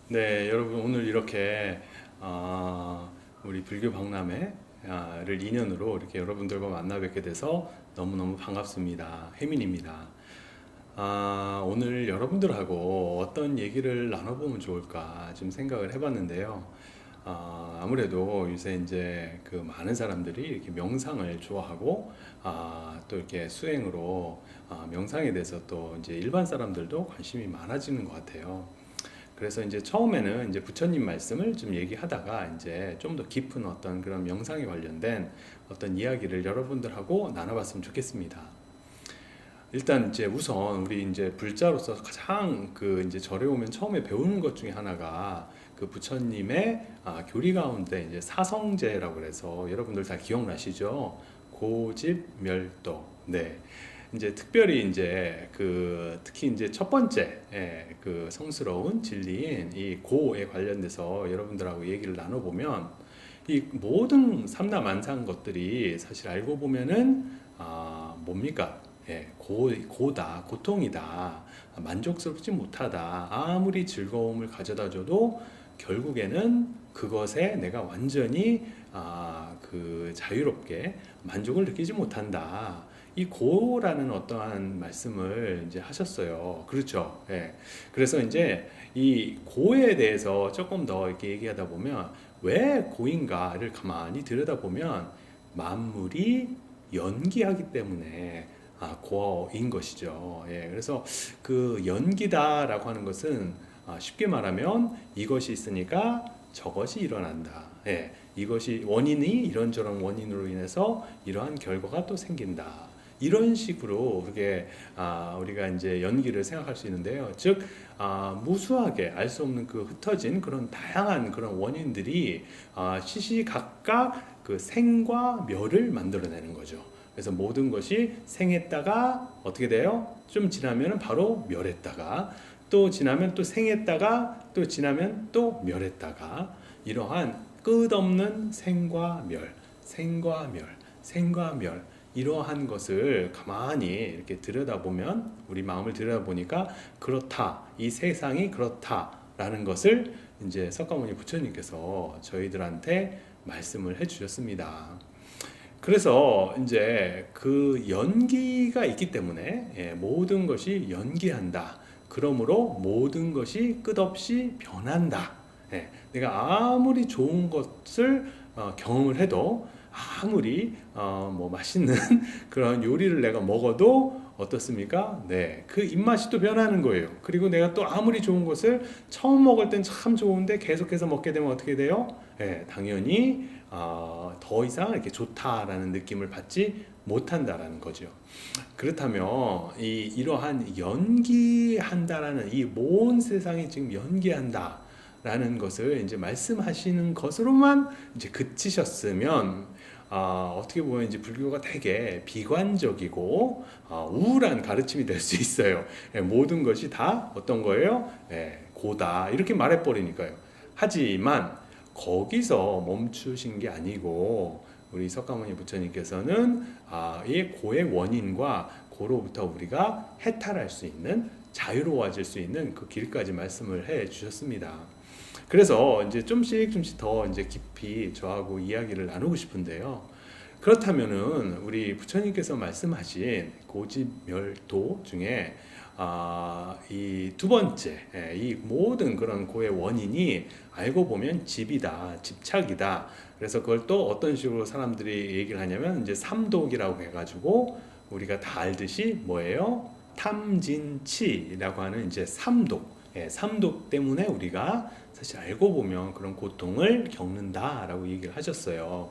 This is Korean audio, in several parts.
네, 여러분 오늘 이렇게 우리 불교 박람회를 인연으로 이렇게 여러분들과 만나 뵙게 돼서 너무너무 반갑습니다. 혜민입니다. 오늘 여러분들하고 어떤 얘기를 나눠보면 좋을까 좀 생각을 해봤는데요. 아무래도 요새 이제 그 많은 사람들이 이렇게 명상을 좋아하고 또 이렇게 수행으로 명상에 대해서 또 이제 일반 사람들도 관심이 많아지는 것 같아요. 그래서 이제 처음에는 이제 부처님 말씀을 좀 얘기하다가 이제 좀 더 깊은 어떤 그런 명상에 관련된 어떤 이야기를 여러분들하고 나눠봤으면 좋겠습니다. 일단 이제 우선 우리 이제 불자로서 가장 그 이제 절에 오면 처음에 배우는 것 중에 하나가 그 부처님의 교리 가운데 이제 사성제라고 그래서 여러분들 다 기억나시죠? 고집멸도. 네. 이제 특별히 이제 그 특히 이제 첫 번째 그 성스러운 진리인 이 고에 관련돼서 여러분들하고 얘기를 나눠보면 이 모든 삼라만상 것들이 사실 알고 보면은 뭡니까? 고다, 고통이다, 만족스럽지 못하다, 아무리 즐거움을 가져다 줘도 결국에는 그것에 내가 완전히 그 자유롭게 만족을 느끼지 못한다. 이 고라는 어떠한 말씀을 이제 하셨어요. 그렇죠. 예. 그래서 이제 이 고에 대해서 조금 더 이렇게 얘기하다 보면 왜 고인가를 가만히 들여다보면 만물이 연기하기 때문에 고인 것이죠. 예. 그래서 그 연기다라고 하는 것은 쉽게 말하면 이것이 있으니까 저것이 일어난다. 예. 이것이 원인이 이런저런 원인으로 인해서 이러한 결과가 또 생긴다. 이런 식으로 그게 우리가 이제 연기를 생각할 수 있는데요. 즉 무수하게 알 수 없는 그 흩어진 그런 다양한 그런 원인들이 시시각각 그 생과 멸을 만들어내는 거죠. 그래서 모든 것이 생했다가 어떻게 돼요? 좀 지나면 바로 멸했다가 또 지나면 또 생했다가 또 지나면 또 멸했다가 이러한 끝없는 생과 멸, 생과 멸, 생과 멸 이러한 것을 가만히 이렇게 들여다보면 우리 마음을 들여다보니까 그렇다. 이 세상이 그렇다라는 것을 이제 석가모니 부처님께서 저희들한테 말씀을 해 주셨습니다. 그래서 이제 그 연기가 있기 때문에 모든 것이 연기한다. 그러므로 모든 것이 끝없이 변한다. 내가 아무리 좋은 것을 경험을 해도 아무리 뭐 맛있는 그런 요리를 내가 먹어도 어떻습니까? 네, 그 입맛이 또 변하는 거예요. 그리고 내가 또 아무리 좋은 것을 처음 먹을 땐 참 좋은데 계속해서 먹게 되면 어떻게 돼요? 네, 당연히 더 이상 이렇게 좋다라는 느낌을 받지 못한다라는 거죠. 그렇다면 이러한 연기한다라는 이 모든 세상이 지금 연기한다. 라는 것을 이제 말씀하시는 것으로만 이제 그치셨으면 어떻게 보면 이제 불교가 되게 비관적이고 우울한 가르침이 될 수 있어요. 모든 것이 다 어떤 거예요? 고다 이렇게 말해버리니까요. 하지만 거기서 멈추신 게 아니고 우리 석가모니 부처님께서는 이 고의 원인과 고로부터 우리가 해탈할 수 있는 자유로워질 수 있는 그 길까지 말씀을 해 주셨습니다. 그래서 이제 좀씩 더 이제 깊이 저하고 이야기를 나누고 싶은데요. 그렇다면은 우리 부처님께서 말씀하신 고집멸도 중에 이 두 번째 이 모든 그런 고의 원인이 알고 보면 집이다, 집착이다. 그래서 그걸 또 어떤 식으로 사람들이 얘기를 하냐면 이제 삼독이라고 해가지고 우리가 다 알듯이 뭐예요? 탐진치라고 하는 이제 삼독. 삼독 때문에 우리가 사실 알고 보면 그런 고통을 겪는다라고 얘기를 하셨어요.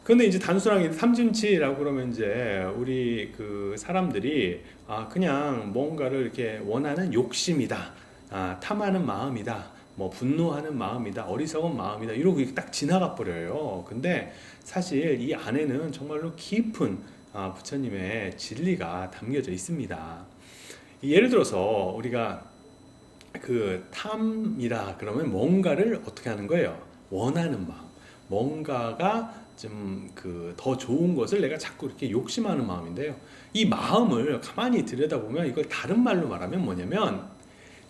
근데 이제 단순하게 삼진치라고 그러면 이제 우리 그 사람들이 그냥 뭔가를 이렇게 원하는 욕심이다, 탐하는 마음이다, 뭐 분노하는 마음이다, 어리석은 마음이다 이러고 딱 지나가 버려요. 근데 사실 이 안에는 정말로 깊은 부처님의 진리가 담겨져 있습니다. 예를 들어서 우리가 그 탐이라 그러면 뭔가를 어떻게 하는 거예요? 원하는 마음. 뭔가가 좀 그 더 좋은 것을 내가 자꾸 이렇게 욕심하는 마음인데요. 이 마음을 가만히 들여다보면 이걸 다른 말로 말하면 뭐냐면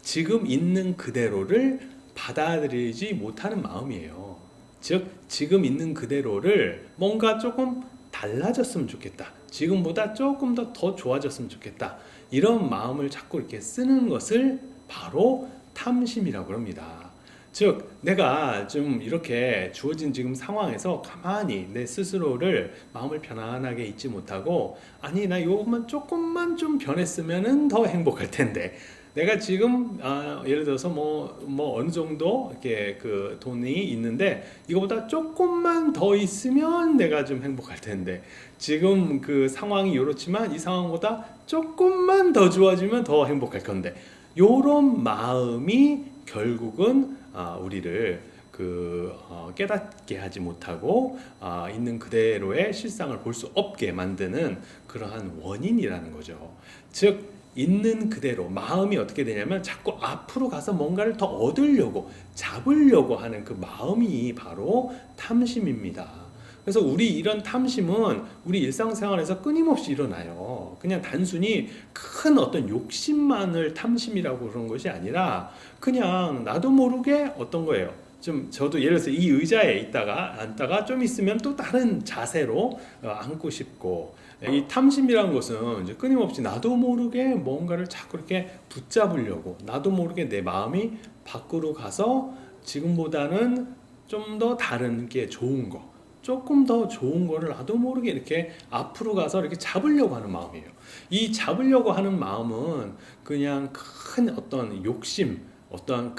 지금 있는 그대로를 받아들이지 못하는 마음이에요. 즉 지금 있는 그대로를 뭔가 조금 달라졌으면 좋겠다. 지금보다 조금 더 좋아졌으면 좋겠다. 이런 마음을 자꾸 이렇게 쓰는 것을 바로 탐심이라고 합니다. 즉 내가 좀 이렇게 주어진 지금 상황에서 가만히 내 스스로를 마음을 편안하게 있지 못하고 아니 나 요것만 조금만 좀 변했으면은 더 행복할 텐데 내가 지금 예를 들어서 뭐 어느 정도 이렇게 그 돈이 있는데 이거보다 조금만 더 있으면 내가 좀 행복할 텐데 지금 그 상황이 이렇지만 이 상황보다 조금만 더 좋아지면 더 행복할 건데 요런 마음이 결국은 우리를 깨닫게 하지 못하고 있는 그대로의 실상을 볼 수 없게 만드는 그러한 원인이라는 거죠. 즉 있는 그대로 마음이 어떻게 되냐면 자꾸 앞으로 가서 뭔가를 더 얻으려고 잡으려고 하는 그 마음이 바로 탐심입니다. 그래서 우리 이런 탐심은 우리 일상생활에서 끊임없이 일어나요. 그냥 단순히 큰 어떤 욕심만을 탐심이라고 그런 것이 아니라 그냥 나도 모르게 어떤 거예요. 좀 저도 예를 들어서 이 의자에 앉다가 좀 있으면 또 다른 자세로 앉고 싶고 이 탐심이라는 것은 이제 끊임없이 나도 모르게 뭔가를 자꾸 이렇게 붙잡으려고 나도 모르게 내 마음이 밖으로 가서 지금보다는 좀 더 다른 게 좋은 거 조금 더 좋은 거를 나도 모르게 이렇게 앞으로 가서 이렇게 잡으려고 하는 마음이에요. 이 잡으려고 하는 마음은 그냥 큰 어떤 욕심, 어떠한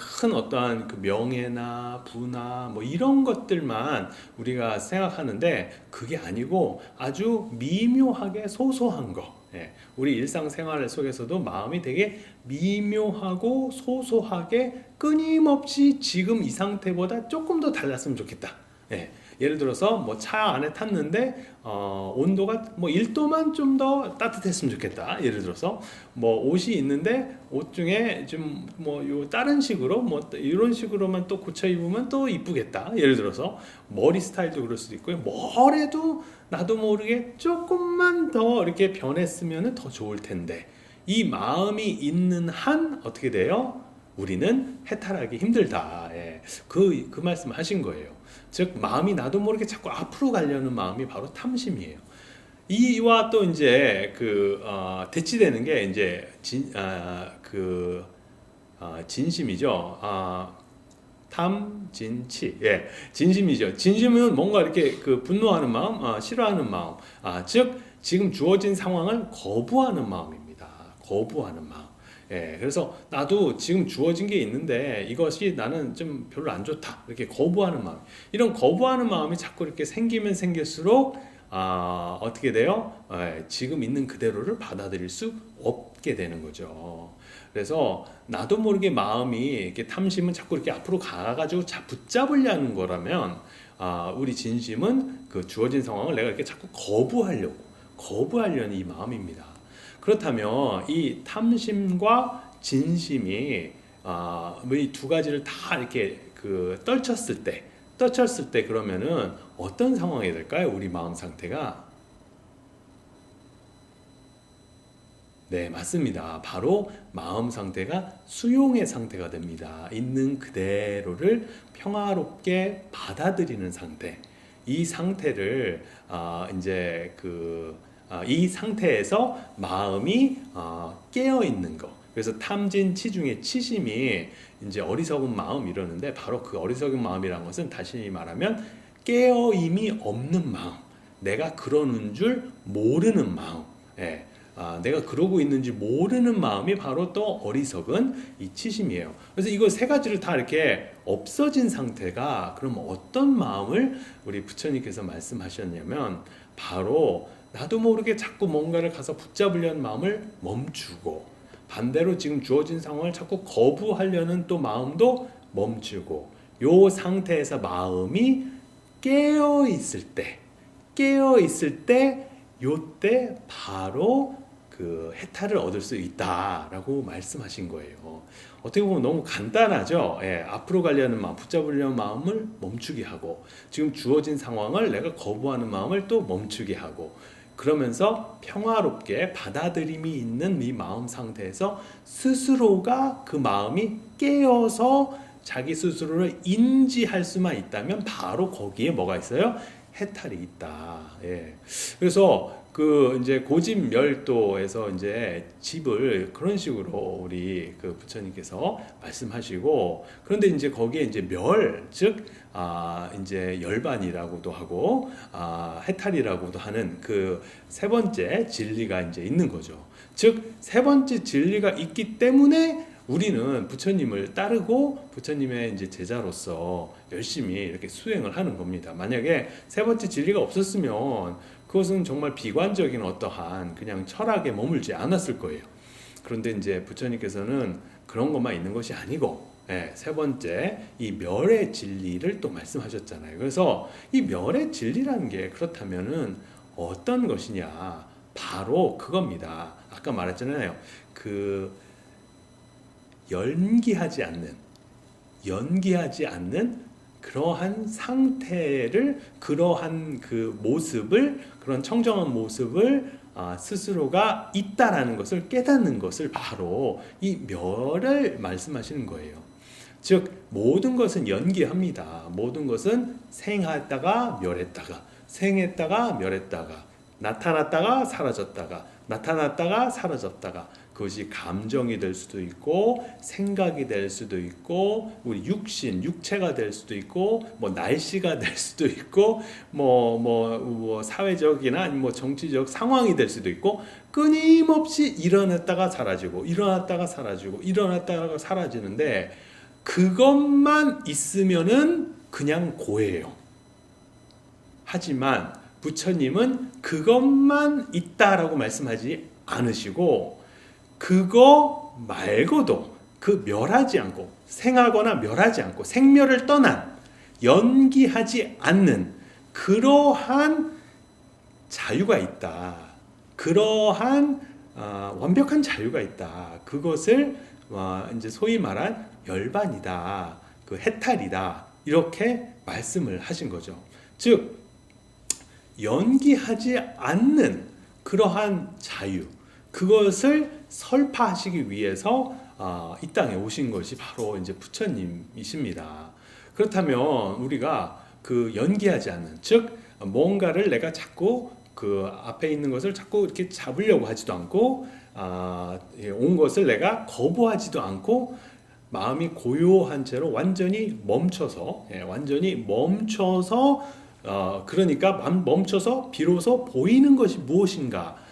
그 명예나 부나 뭐 이런 것들만 우리가 생각하는데 그게 아니고 아주 미묘하게 소소한 거. 예, 우리 일상생활 속에서도 마음이 되게 미묘하고 소소하게 끊임없이 지금 이 상태보다 조금 더 달랐으면 좋겠다. 예, 예를 들어서 뭐 차 안에 탔는데 온도가 뭐 1도만 좀 더 따뜻했으면 좋겠다. 예를 들어서 뭐 옷이 있는데 옷 중에 좀 뭐 요 다른 식으로 뭐 이런 식으로만 또 고쳐 입으면 또 이쁘겠다. 예를 들어서 머리 스타일도 그럴 수도 있고요. 뭐래도 나도 모르게 조금만 더 이렇게 변했으면 더 좋을 텐데 이 마음이 있는 한 어떻게 돼요? 우리는 해탈하기 힘들다. 예. 그 말씀을 하신 거예요. 즉 마음이 나도 모르게 자꾸 앞으로 가려는 마음이 바로 탐심이에요. 이와 또 이제 대치되는 게 이제 진심이죠. 탐진치. 예, 진심이죠. 진심은 뭔가 이렇게 분노하는 마음, 싫어하는 마음. 즉 지금 주어진 상황을 거부하는 마음입니다. 거부하는 마음. 예, 그래서 나도 지금 주어진 게 있는데 이것이 나는 좀 별로 안 좋다. 이렇게 거부하는 마음. 이런 거부하는 마음이 자꾸 이렇게 생기면 생길수록 어떻게 돼요? 지금 있는 그대로를 받아들일 수 없게 되는 거죠. 그래서 나도 모르게 마음이 이렇게 탐심은 자꾸 이렇게 앞으로 가가지고 붙잡으려는 거라면 우리 진심은 그 주어진 상황을 내가 이렇게 자꾸 거부하려는 이 마음입니다. 그렇다면 이 탐심과 진심이 이 두 가지를 다 이렇게 떨쳤을 때 그러면은 어떤 상황이 될까요? 우리 마음 상태가? 네, 맞습니다. 바로 마음 상태가 수용의 상태가 됩니다. 있는 그대로를 평화롭게 받아들이는 상태. 이 상태를 이 상태에서 마음이 깨어 있는 거. 그래서 탐진치 중에 치심이 이제 어리석은 마음 이러는데 바로 그 어리석은 마음이라는 것은 다시 말하면 깨어임이 없는 마음. 내가 그러는 줄 모르는 마음. 예. 내가 그러고 있는지 모르는 마음이 바로 또 어리석은 이 치심이에요. 그래서 이거 세 가지를 다 이렇게 없어진 상태가 그럼 어떤 마음을 우리 부처님께서 말씀하셨냐면 바로 나도 모르게 자꾸 뭔가를 가서 붙잡으려는 마음을 멈추고 반대로 지금 주어진 상황을 자꾸 거부하려는 또 마음도 멈추고 요 상태에서 마음이 깨어 있을 때 요때 바로 해탈을 얻을 수 있다라고 말씀하신 거예요. 어떻게 보면 너무 간단하죠. 예, 앞으로 가려는 마음, 붙잡으려는 마음을 멈추게 하고 지금 주어진 상황을 내가 거부하는 마음을 또 멈추게 하고 그러면서 평화롭게 받아들임이 있는 이 마음 상태에서 스스로가 그 마음이 깨어서 자기 스스로를 인지할 수만 있다면 바로 거기에 뭐가 있어요? 해탈이 있다. 예. 그래서 그 이제 고집멸도에서 이제 집을 그런 식으로 우리 그 부처님께서 말씀하시고, 그런데 이제 거기에 이제 멸, 즉 이제 열반이라고도 하고 해탈이라고도 하는 그 세 번째 진리가 이제 있는 거죠. 즉 세 번째 진리가 있기 때문에 우리는 부처님을 따르고 부처님의 이제 제자로서 열심히 이렇게 수행을 하는 겁니다. 만약에 세 번째 진리가 없었으면 그것은 정말 비관적인 어떠한 그냥 철학에 머물지 않았을 거예요. 그런데 이제 부처님께서는 그런 것만 있는 것이 아니고, 세 번째 이 멸의 진리를 또 말씀하셨잖아요. 그래서 이 멸의 진리라는 게 그렇다면은 어떤 것이냐? 바로 그겁니다. 아까 말했잖아요. 그 연기하지 않는 그러한 상태를, 그러한 그 모습을, 그런 청정한 모습을 스스로가 있다라는 것을 깨닫는 것을 바로 이 멸을 말씀하시는 거예요. 즉 모든 것은 연기합니다. 모든 것은 생했다가 멸했다가, 생했다가 멸했다가, 나타났다가 사라졌다가, 나타났다가 사라졌다가, 그것이 감정이 될 수도 있고 생각이 될 수도 있고 우리 육체가 될 수도 있고 뭐 날씨가 될 수도 있고 뭐 사회적이나 뭐 정치적 상황이 될 수도 있고, 끊임없이 일어났다가 사라지고 일어났다가 사라지고 일어났다가 사라지는데, 그것만 있으면은 그냥 고예요. 하지만 부처님은 그것만 있다라고 말씀하지 않으시고, 그거 말고도 그 멸하지 않고 생하거나 멸하지 않고 생멸을 떠난 연기하지 않는 그러한 자유가 있다. 그러한 완벽한 자유가 있다. 그것을 이제 소위 말한 열반이다. 그 해탈이다. 이렇게 말씀을 하신 거죠. 즉 연기하지 않는 그러한 자유, 그것을 설파하시기 위해서 이 땅에 오신 것이 바로 이제 부처님이십니다. 그렇다면 우리가 그 연기하지 않는, 즉 뭔가를 내가 자꾸 그 앞에 있는 것을 자꾸 이렇게 잡으려고 하지도 않고 온 것을 내가 거부하지도 않고 마음이 고요한 채로 완전히 멈춰서 그러니까 멈춰서 비로소 보이는 것이 무엇인가.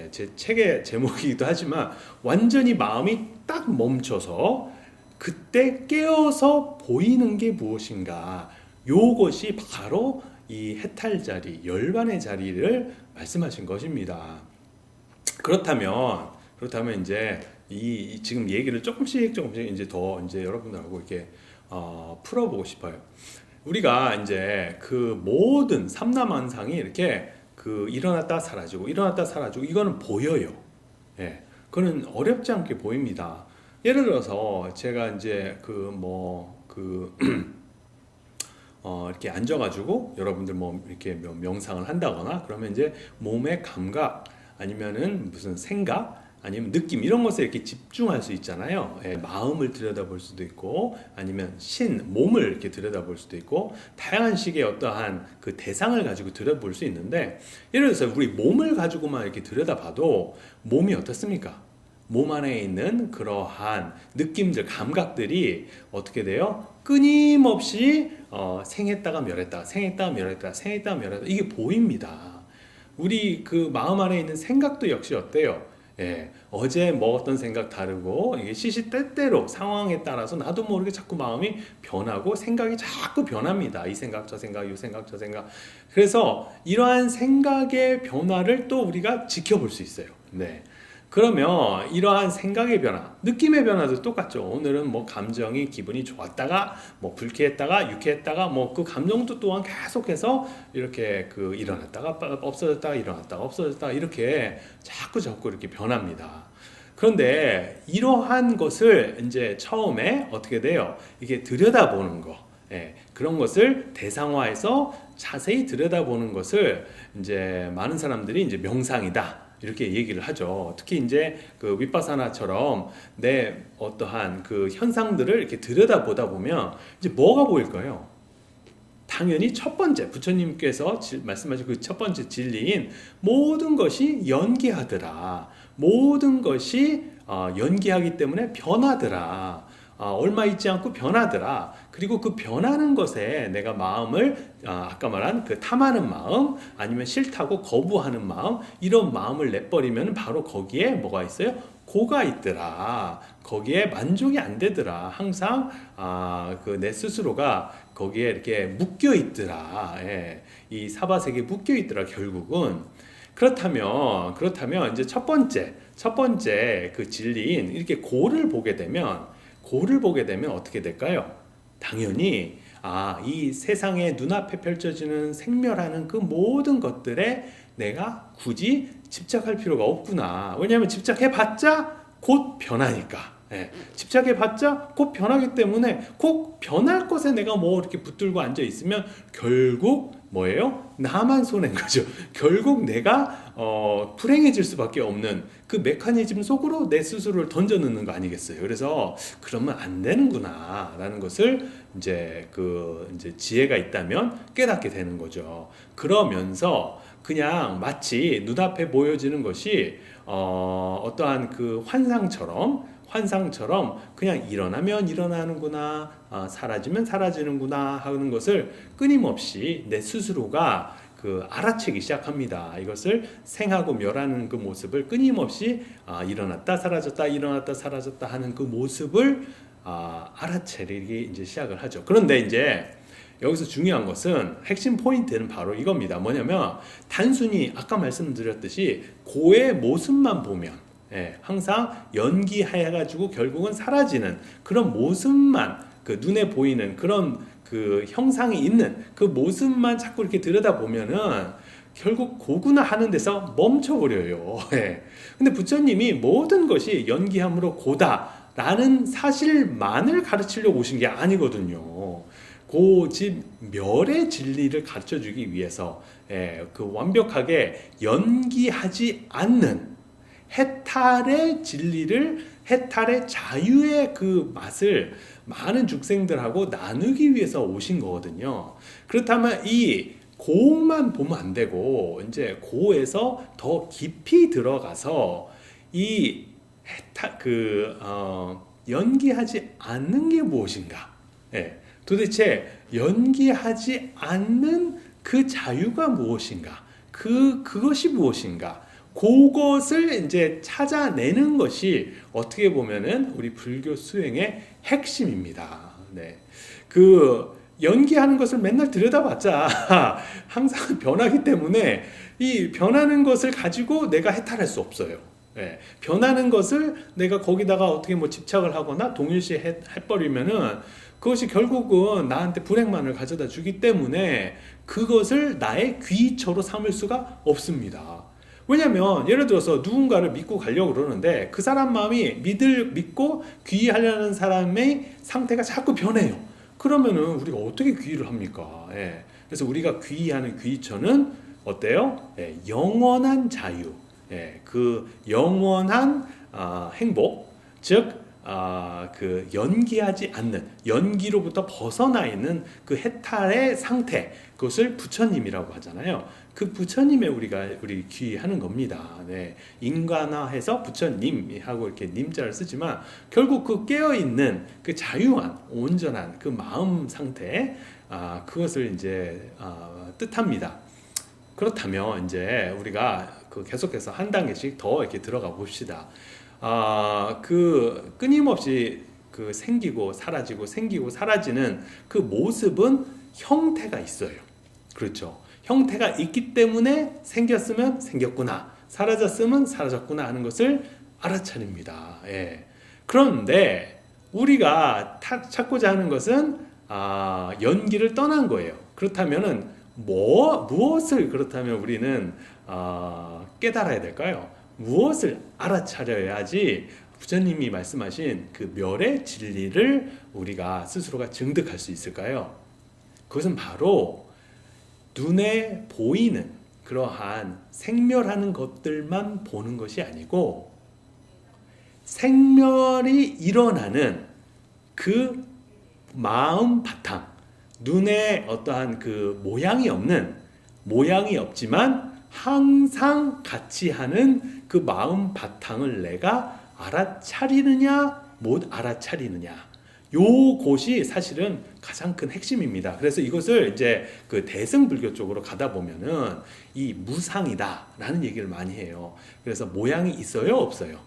제 책의 제목이기도 하지만 완전히 마음이 딱 멈춰서 그때 깨어서 보이는 게 무엇인가. 요것이 바로 이 해탈 자리, 열반의 자리를 말씀하신 것입니다. 그렇다면 이제 이 지금 얘기를 조금씩 이제 더 이제 여러분들하고 이렇게 풀어보고 싶어요. 우리가 이제 그 모든 삼라만상이 이렇게 그 일어났다 사라지고 일어났다 사라지고 이거는 보여요. 그거는 어렵지 않게 보입니다. 예를 들어서 제가 이제 이렇게 앉아가지고 여러분들 뭐 이렇게 명상을 한다거나 그러면 이제 몸의 감각 아니면은 무슨 생각 아니면 느낌 이런 것에 이렇게 집중할 수 있잖아요. 마음을 들여다볼 수도 있고 아니면 몸을 이렇게 들여다볼 수도 있고 다양한 식의 어떠한 그 대상을 가지고 들여다볼 수 있는데, 예를 들어서 우리 몸을 가지고만 이렇게 들여다봐도 몸이 어떻습니까? 몸 안에 있는 그러한 느낌들, 감각들이 어떻게 돼요? 끊임없이 생했다가 멸했다, 생했다가 멸했다, 생했다가 멸했다, 이게 보입니다. 우리 그 마음 안에 있는 생각도 역시 어때요? 어제 먹었던 생각 다르고 이게 시시때때로 상황에 따라서 나도 모르게 자꾸 마음이 변하고 생각이 자꾸 변합니다. 이 생각 저 생각 이 생각 저 생각. 그래서 이러한 생각의 변화를 또 우리가 지켜볼 수 있어요. 그러면 이러한 생각의 변화, 느낌의 변화도 똑같죠. 오늘은 뭐 감정이 기분이 좋았다가 뭐 불쾌했다가 유쾌했다가 뭐 그 감정도 또한 계속해서 이렇게 그 일어났다가 없어졌다가 일어났다가 없어졌다가 이렇게 자꾸 이렇게 변합니다. 그런데 이러한 것을 이제 처음에 어떻게 돼요? 이게 들여다보는 거. 그런 것을 대상화해서 자세히 들여다보는 것을 이제 많은 사람들이 이제 명상이다. 이렇게 얘기를 하죠. 특히 이제 그 윗바사나처럼 내 어떠한 그 현상들을 이렇게 들여다보다 보면 이제 뭐가 보일까요? 당연히 첫 번째 부처님께서 말씀하신 그 첫 번째 진리인 모든 것이 연기하더라. 모든 것이 연기하기 때문에 변하더라. 얼마 있지 않고 변하더라. 그리고 그 변하는 것에 내가 마음을 아까 말한 그 탐하는 마음 아니면 싫다고 거부하는 마음 이런 마음을 내버리면 바로 거기에 뭐가 있어요? 고가 있더라. 거기에 만족이 안 되더라. 항상 그 내 스스로가 거기에 이렇게 묶여 있더라. 예. 이 사바세계에 묶여 있더라. 결국은 그렇다면 이제 첫 번째 그 진리인 이렇게 고를 보게 되면 어떻게 될까요? 당연히 이 세상의 눈앞에 펼쳐지는 생멸하는 그 모든 것들에 내가 굳이 집착할 필요가 없구나. 왜냐하면 집착해봤자 곧 변하니까. 예, 집착해봤자 곧 변하기 때문에 꼭 변할 것에 내가 뭐 이렇게 붙들고 앉아 있으면 결국 뭐예요? 나만 손해인 거죠. 결국 내가 불행해질 수밖에 없는 그 메커니즘 속으로 내 스스로를 던져 넣는 거 아니겠어요? 그래서 그러면 안 되는구나라는 것을 이제 지혜가 있다면 깨닫게 되는 거죠. 그러면서 그냥 마치 눈앞에 보여지는 것이 어떠한 그 환상처럼 그냥 일어나면 일어나는구나, 사라지면 사라지는구나 하는 것을 끊임없이 내 스스로가 알아채기 시작합니다. 이것을 생하고 멸하는 그 모습을 끊임없이 일어났다 사라졌다 하는 그 모습을 알아채기 이제 시작을 하죠. 그런데 이제 여기서 중요한 것은 핵심 포인트는 바로 이겁니다. 뭐냐면 단순히 아까 말씀드렸듯이 고의 모습만 보면 항상 연기해가지고 결국은 사라지는 그런 모습만 그 눈에 보이는 그런 그 형상이 있는 그 모습만 자꾸 이렇게 들여다보면은 결국 고구나 하는 데서 멈춰버려요. 근데 부처님이 모든 것이 연기함으로 고다라는 사실만을 가르치려고 오신 게 아니거든요. 곧 멸의 진리를 가르쳐주기 위해서 그 완벽하게 연기하지 않는 해탈의 진리를 해탈의 자유의 그 맛을 많은 죽생들하고 나누기 위해서 오신 거거든요. 그렇다면 이 고만 보면 안 되고 이제 고에서 더 깊이 들어가서 이 연기하지 않는 게 무엇인가? 도대체 연기하지 않는 그 자유가 무엇인가? 그것이 무엇인가? 그것을 이제 찾아내는 것이 어떻게 보면은 우리 불교 수행의 핵심입니다. 연기하는 것을 맨날 들여다봤자 항상 변하기 때문에 이 변하는 것을 가지고 내가 해탈할 수 없어요. 변하는 것을 내가 거기다가 어떻게 뭐 집착을 하거나 동일시 해버리면은 그것이 결국은 나한테 불행만을 가져다 주기 때문에 그것을 나의 귀처로 삼을 수가 없습니다. 왜냐면 예를 들어서 누군가를 믿고 가려고 그러는데 그 사람 마음이 믿고 귀의하려는 사람의 상태가 자꾸 변해요. 그러면은 우리가 어떻게 귀의를 합니까? 그래서 우리가 귀의하는 귀처는 어때요? 영원한 자유, 그 영원한 행복, 즉 그 연기하지 않는 연기로부터 벗어나 있는 그 해탈의 상태, 그것을 부처님이라고 하잖아요. 그 부처님에 우리 귀의하는 겁니다. 인간화해서 부처님하고 이렇게 님자를 쓰지만 결국 그 깨어 있는 그 자유한 온전한 그 마음 상태, 그것을 이제 뜻합니다. 그렇다면 이제 우리가 계속해서 한 단계씩 더 이렇게 들어가 봅시다. 끊임없이 생기고 사라지는 그 모습은 형태가 있어요. 그렇죠. 형태가 있기 때문에 생겼으면 생겼구나, 사라졌으면 사라졌구나 하는 것을 알아차립니다. 그런데 우리가 찾고자 하는 것은 연기를 떠난 거예요. 그렇다면은 무엇을 우리는 깨달아야 될까요? 무엇을 알아차려야지 부처님이 말씀하신 그 멸의 진리를 우리가 스스로가 증득할 수 있을까요? 그것은 바로 눈에 보이는 그러한 생멸하는 것들만 보는 것이 아니고 생멸이 일어나는 그 마음 바탕, 눈에 어떠한 그 모양이 없지만 항상 같이 하는 그 마음 바탕을 내가 알아차리느냐 못 알아차리느냐, 요것이 사실은 가장 큰 핵심입니다. 그래서 이것을 이제 그 대승불교 쪽으로 가다 보면은 이 무상이다라는 얘기를 많이 해요. 그래서 모양이 있어요, 없어요?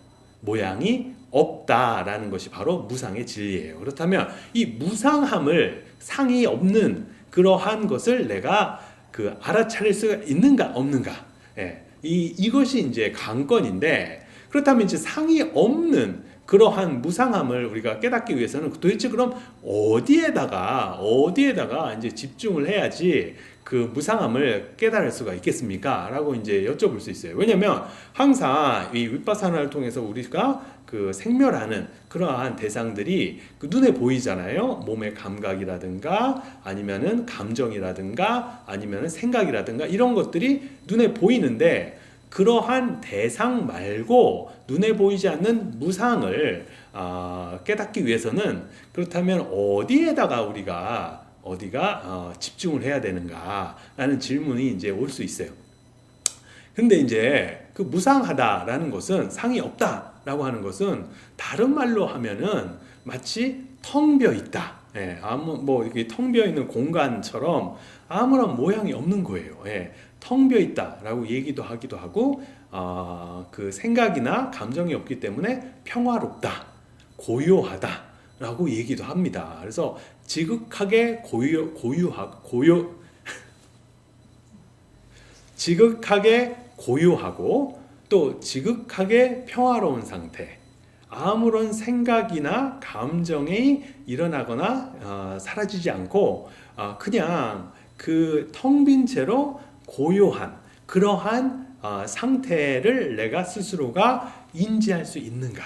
모양이 없다라는 것이 바로 무상의 진리예요. 그렇다면 이 무상함을, 상이 없는 그러한 것을 내가 그 알아차릴 수가 있는가 없는가? 예. 이것이 이제 관건인데, 그렇다면 이제 상이 없는 그러한 무상함을 우리가 깨닫기 위해서는 도대체 그럼 어디에다가 이제 집중을 해야지 그 무상함을 깨달을 수가 있겠습니까? 라고 이제 여쭤볼 수 있어요. 왜냐면 항상 이 윗바사나를 통해서 우리가 그 생멸하는 그러한 대상들이 그 눈에 보이잖아요. 몸의 감각이라든가 아니면은 감정이라든가 아니면은 생각이라든가 이런 것들이 눈에 보이는데, 그러한 대상 말고 눈에 보이지 않는 무상을 깨닫기 위해서는 그렇다면 어디에다가 우리가 집중을 해야 되는가라는 질문이 이제 올 수 있어요. 근데 이제 그 무상하다라는 것은, 상이 없다라고 하는 것은 다른 말로 하면은 마치 텅 비어 있다. 예, 이렇게 텅 비어 있는 공간처럼 아무런 모양이 없는 거예요. 예, 텅 비어 있다라고 얘기도 하기도 하고, 그 생각이나 감정이 없기 때문에 평화롭다, 고요하다라고 얘기도 합니다. 그래서 지극하게 지극하게 고요하고 또 지극하게 평화로운 상태, 아무런 생각이나 감정이 일어나거나 사라지지 않고 그냥 그 텅 빈 채로 고요한 그러한 상태를 내가 스스로가 인지할 수 있는가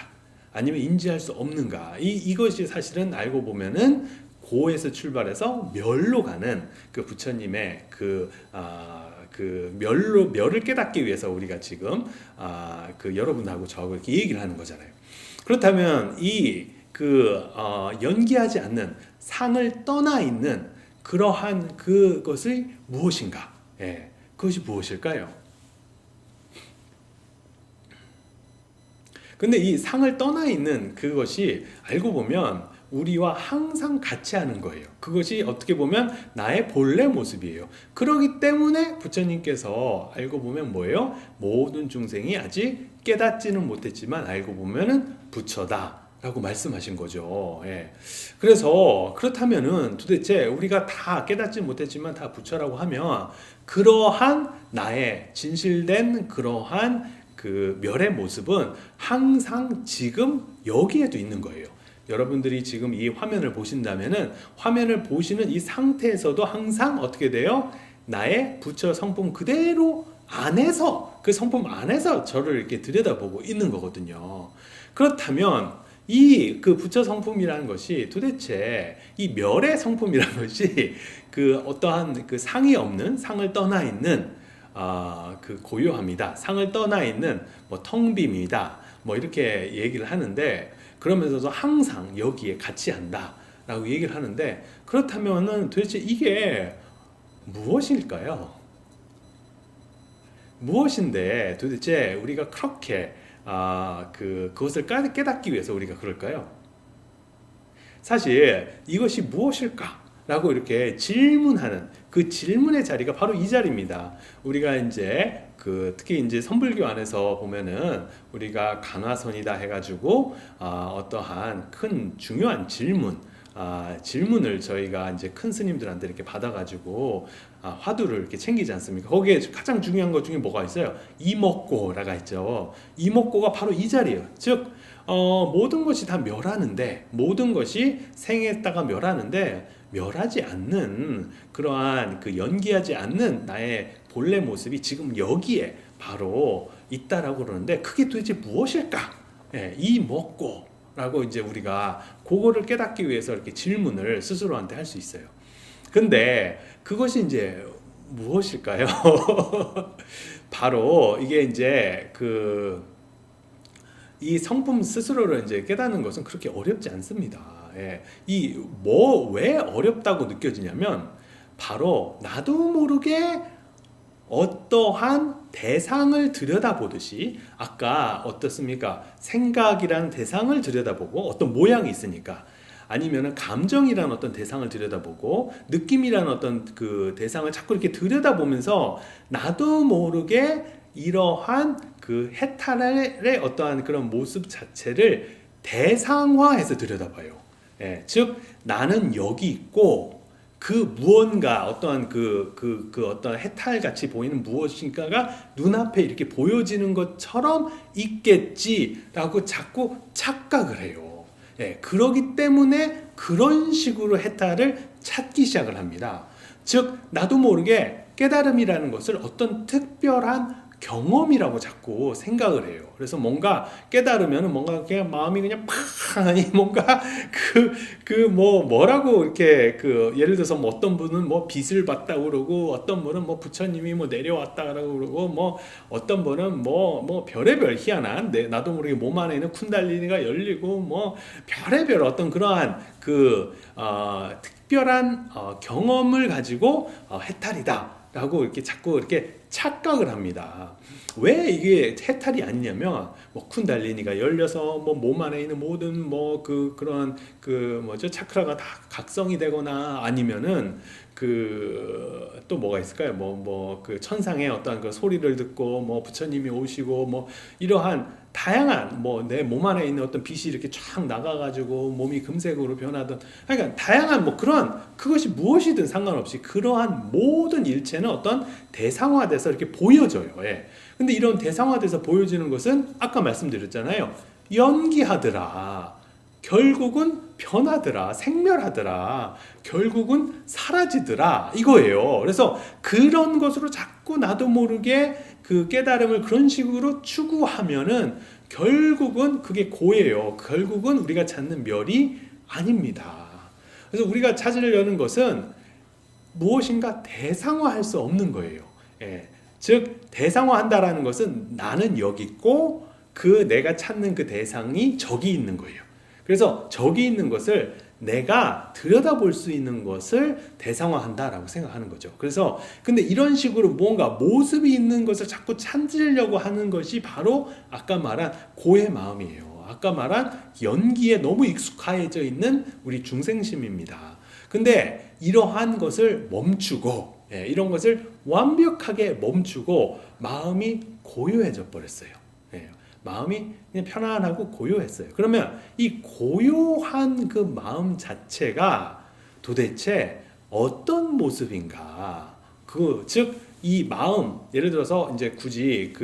아니면 인지할 수 없는가, 이것이 사실은 알고 보면은 고에서 출발해서 멸로 가는 그 부처님의 그 멸을 깨닫기 위해서 우리가 지금 그 여러분하고 저하고 이렇게 얘기를 하는 거잖아요. 그렇다면 연기하지 않는 상을 떠나 있는 그러한 그것이 무엇인가? 예, 그것이 무엇일까요? 근데 이 상을 떠나 있는 그것이 알고 보면 우리와 항상 같이 하는 거예요. 그것이 어떻게 보면 나의 본래 모습이에요. 그렇기 때문에 부처님께서 알고 보면 뭐예요? 모든 중생이 아직 깨닫지는 못했지만 알고 보면은 부처다 라고 말씀하신 거죠. 예. 그래서 그렇다면은 도대체 우리가 다 깨닫지 못했지만 다 부처라고 하면 그러한 나의 진실된 그러한 그 멸의 모습은 항상 지금 여기에도 있는 거예요. 여러분들이 지금 이 화면을 보신다면은 화면을 보시는 이 상태에서도 항상 어떻게 돼요? 나의 부처 성품 그대로 안에서, 그 성품 안에서 저를 이렇게 들여다보고 있는 거거든요. 그렇다면 그 부처 성품이라는 것이 도대체 이 멸의 성품이라는 것이 그 어떠한 그 상이 없는, 상을 떠나 있는 그 고요함이다, 상을 떠나 있는 뭐 텅빔이다, 뭐 이렇게 얘기를 하는데, 그러면서도 항상 여기에 같이 한다라고 얘기를 하는데, 그렇다면은 도대체 이게 무엇일까요? 무엇인데 도대체 우리가 그렇게 그것을 깨닫기 위해서 우리가 그럴까요? 사실 이것이 무엇일까? 라고 이렇게 질문하는 그 질문의 자리가 바로 이 자리입니다. 우리가 이제 특히 이제 선불교 안에서 보면은 우리가 강화선이다 해가지고 어떠한 큰 중요한 질문을 저희가 이제 큰 스님들한테 이렇게 받아가지고 화두를 이렇게 챙기지 않습니까? 거기에 가장 중요한 것 중에 뭐가 있어요? 이목고라가 있죠. 이목고가 바로 이 자리예요. 즉 모든 것이 다 멸하는데, 모든 것이 생했다가 멸하는데 멸하지 않는 그러한 그 연기하지 않는 나의 본래 모습이 지금 여기에 바로 있다라고 그러는데, 그게 도대체 무엇일까? 예, 이목고라고 이제 우리가 그거를 깨닫기 위해서 이렇게 질문을 스스로한테 할 수 있어요. 근데 그것이 이제 무엇일까요? 바로 이게 이제 이 성품 스스로를 이제 깨닫는 것은 그렇게 어렵지 않습니다. 예. 왜 어렵다고 느껴지냐면 바로 나도 모르게 어떠한 대상을 들여다보듯이 아까 어떻습니까? 생각이라는 대상을 들여다보고 어떤 모양이 있으니까 아니면은 감정이라는 어떤 대상을 들여다보고 느낌이라는 어떤 그 대상을 자꾸 이렇게 들여다보면서 나도 모르게 이러한 그 해탈의 어떠한 그런 모습 자체를 대상화해서 들여다봐요. 예, 즉 나는 여기 있고 그 무언가 어떠한 어떠한 해탈같이 보이는 무엇인가가 눈앞에 이렇게 보여지는 것처럼 있겠지라고 자꾸 착각을 해요. 예, 그러기 때문에 그런 식으로 해탈을 찾기 시작을 합니다. 즉 나도 모르게 깨달음이라는 것을 어떤 특별한 경험이라고 자꾸 생각을 해요. 그래서 뭔가 깨달으면 뭔가 그냥 마음이 그냥 팍 아니 뭔가 뭐라고 이렇게 예를 들어서 뭐 어떤 분은 뭐 빛을 봤다 그러고 어떤 분은 뭐 부처님이 뭐 내려왔다 그러고 뭐 어떤 분은 뭐 별의별 희한한 나도 모르게 몸 안에 있는 쿤달리니가 열리고 뭐 별의별 어떤 그러한 특별한 경험을 가지고 해탈이다라고 이렇게 자꾸 이렇게 착각을 합니다. 왜 이게 해탈이 아니냐면 뭐 쿤달리니가 열려서 뭐 몸 안에 있는 모든 그런 차크라가 다 각성이 되거나 아니면은 또 뭐가 있을까요? 그 천상의 어떤 그 소리를 듣고 뭐 부처님이 오시고 뭐 이러한 다양한 내 몸 안에 있는 어떤 빛이 이렇게 쫙 나가가지고 몸이 금색으로 변하던 그러니까 다양한 그것이 무엇이든 상관없이 그러한 모든 일체는 어떤 대상화돼서 이렇게 보여져요. 예. 근데 이런 대상화돼서 보여지는 것은 아까 말씀드렸잖아요. 연기하더라. 결국은 변하더라. 생멸하더라. 결국은 사라지더라. 이거예요. 그래서 그런 것으로 자꾸 나도 모르게 그 깨달음을 그런 식으로 추구하면은 결국은 그게 고예요. 결국은 우리가 찾는 멸이 아닙니다. 그래서 우리가 찾으려는 것은 무엇인가 대상화할 수 없는 거예요. 예. 즉 대상화한다라는 것은 나는 여기 있고 내가 찾는 그 대상이 저기 있는 거예요. 그래서 저기 있는 것을 내가 들여다볼 수 있는 것을 대상화한다라고 생각하는 거죠. 그래서 근데 이런 식으로 뭔가 모습이 있는 것을 자꾸 찾으려고 하는 것이 바로 아까 말한 고의 마음이에요. 아까 말한 연기에 너무 익숙해져 있는 우리 중생심입니다. 근데 이러한 것을 멈추고 이런 것을 완벽하게 멈추고 마음이 고요해져 버렸어요. 마음이 그냥 편안하고 고요했어요. 그러면 이 고요한 그 마음 자체가 도대체 어떤 모습인가? 즉 이 마음 예를 들어서 이제 굳이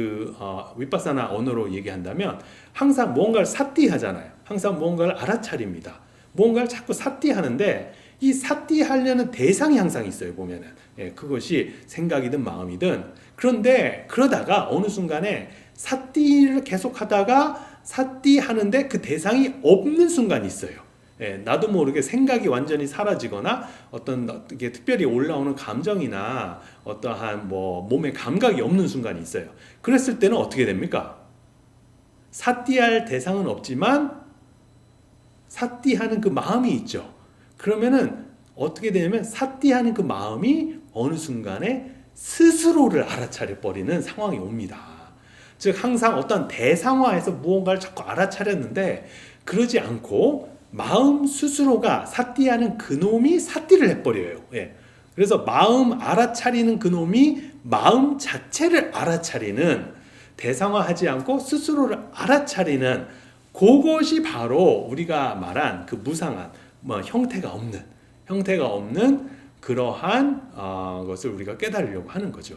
윗바사나 언어로 얘기한다면 항상 뭔가를 삿띠하잖아요. 항상 뭔가를 알아차립니다. 뭔가를 자꾸 삿띠하는데 이 삿띠하려는 대상이 항상 있어요. 보면은 그것이 생각이든 마음이든 그런데 그러다가 어느 순간에 삿띠를 계속하다가 삿띠하는데 그 대상이 없는 순간이 있어요. 나도 모르게 생각이 완전히 사라지거나 어떤 이게 특별히 올라오는 감정이나 어떠한 몸의 감각이 없는 순간이 있어요. 그랬을 때는 어떻게 됩니까? 삿띠할 대상은 없지만 삿띠하는 그 마음이 있죠. 그러면은 어떻게 되냐면 삿띠하는 그 마음이 어느 순간에 스스로를 알아차려 버리는 상황이 옵니다. 즉 항상 어떤 대상화에서 무언가를 자꾸 알아차렸는데 그러지 않고 마음 스스로가 삿띠하는 그놈이 삿띠를 해버려요. 그래서 마음 알아차리는 그놈이 마음 자체를 알아차리는 대상화하지 않고 스스로를 알아차리는 그것이 바로 우리가 말한 그 무상한 형태가 없는 그러한 것을 우리가 깨달으려고 하는 거죠.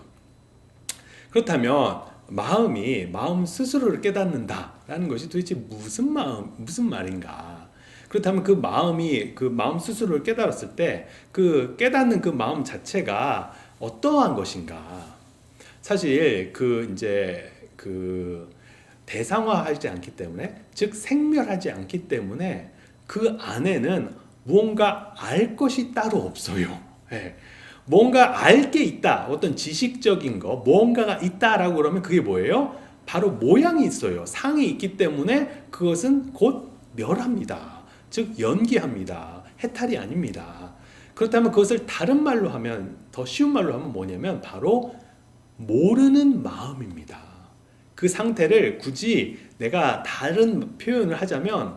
그렇다면 마음 스스로를 깨닫는다라는 것이 도대체 무슨 말인가? 그렇다면 그 마음 스스로를 깨달았을 때 그 깨닫는 그 마음 자체가 어떠한 것인가? 사실 대상화하지 않기 때문에 즉 생멸하지 않기 때문에 그 안에는 무언가 알 것이 따로 없어요. 뭔가 알 게 있다. 어떤 지식적인 거, 뭔가가 있다라고 그러면 그게 뭐예요? 바로 모양이 있어요. 상이 있기 때문에 그것은 곧 멸합니다. 즉 연기합니다. 해탈이 아닙니다. 그렇다면 그것을 다른 말로 하면, 더 쉬운 말로 하면 뭐냐면 바로 모르는 마음입니다. 그 상태를 굳이 내가 다른 표현을 하자면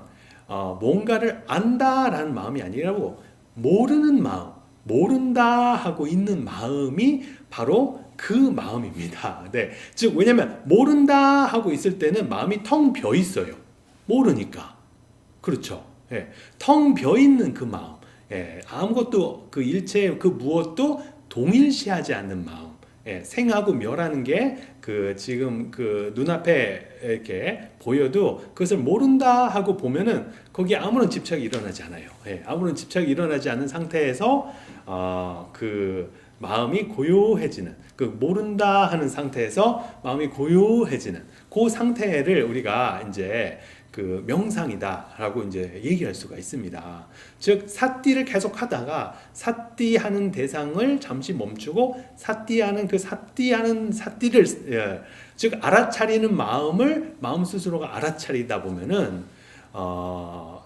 뭔가를 안다라는 마음이 아니라고 모르는 마음, 모른다 하고 있는 마음이 바로 그 마음입니다. 네, 즉 왜냐하면 모른다 하고 있을 때는 마음이 텅 비어 있어요. 모르니까. 그렇죠. 예, 텅 비어 있는 그 마음, 예, 아무것도 그 일체 그 무엇도 동일시하지 않는 마음. 예, 생하고 멸하는 게 그 지금 그 눈앞에 이렇게 보여도 그것을 모른다 하고 보면은 거기에 아무런 집착이 일어나지 않아요. 예, 아무런 집착이 일어나지 않는 상태에서 그 마음이 고요해지는, 그 모른다 하는 상태에서 마음이 고요해지는 그 상태를 우리가 이제 그 명상이다라고 이제 얘기할 수가 있습니다. 즉 사띠를 계속 하다가 사띠하는 대상을 잠시 멈추고 사띠하는 그 사띠하는 사띠를 즉 알아차리는 마음을 마음 스스로가 알아차리다 보면은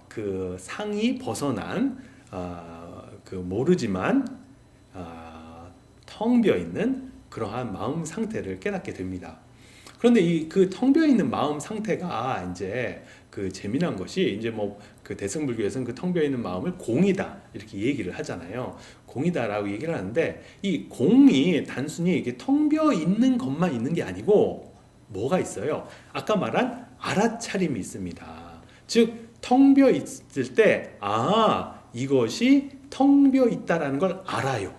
그 상이 벗어난 그 모르지만 텅 비어 있는 그러한 마음 상태를 깨닫게 됩니다. 그런데 이 그 텅 비어 있는 마음 상태가 이제 그 재미난 것이 이제 뭐 그 대승불교에서는 그 텅 비어 있는 마음을 공이다 이렇게 얘기를 하잖아요. 공이다라고 얘기를 하는데 이 공이 단순히 이게 텅 비어 있는 것만 있는 게 아니고 뭐가 있어요? 아까 말한 알아차림이 있습니다. 즉 텅 비어 있을 때 이것이 텅 비어 있다라는 걸 알아요.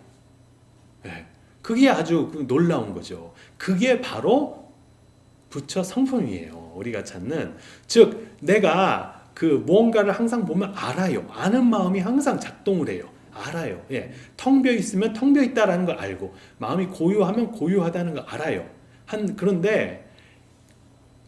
네. 그게 아주 놀라운 거죠. 그게 바로 부처 성품이에요. 우리가 찾는. 즉 내가 그 무언가를 항상 보면 알아요. 아는 마음이 항상 작동을 해요. 알아요. 예. 텅 비어 있으면 텅 비어 있다라는 걸 알고 마음이 고요하면 고요하다는 걸 알아요. 그런데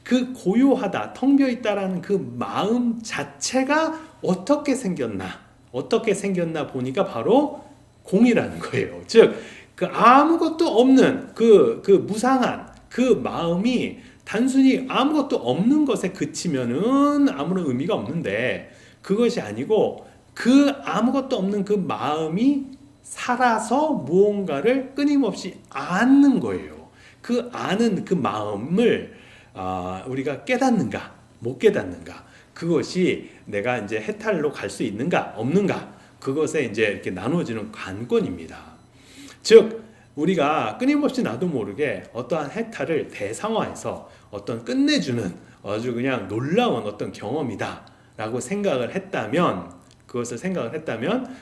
그 고요하다, 텅 비어 있다라는 그 마음 자체가 어떻게 생겼나 보니까 바로 공이라는 거예요. 즉 그 아무것도 없는 그 무상한 그 마음이 단순히 아무것도 없는 것에 그치면은 아무런 의미가 없는데 그것이 아니고 그 아무것도 없는 그 마음이 살아서 무언가를 끊임없이 아는 거예요. 그 아는 그 마음을 우리가 깨닫는가 못 깨닫는가, 그것이 내가 이제 해탈로 갈 수 있는가 없는가, 그것에 이제 이렇게 나누어지는 관건입니다. 즉 우리가 끊임없이 나도 모르게 어떠한 해탈을 대상화해서 어떤 끝내주는 아주 그냥 놀라운 어떤 경험이다라고 생각을 했다면, 그것을 생각을 했다면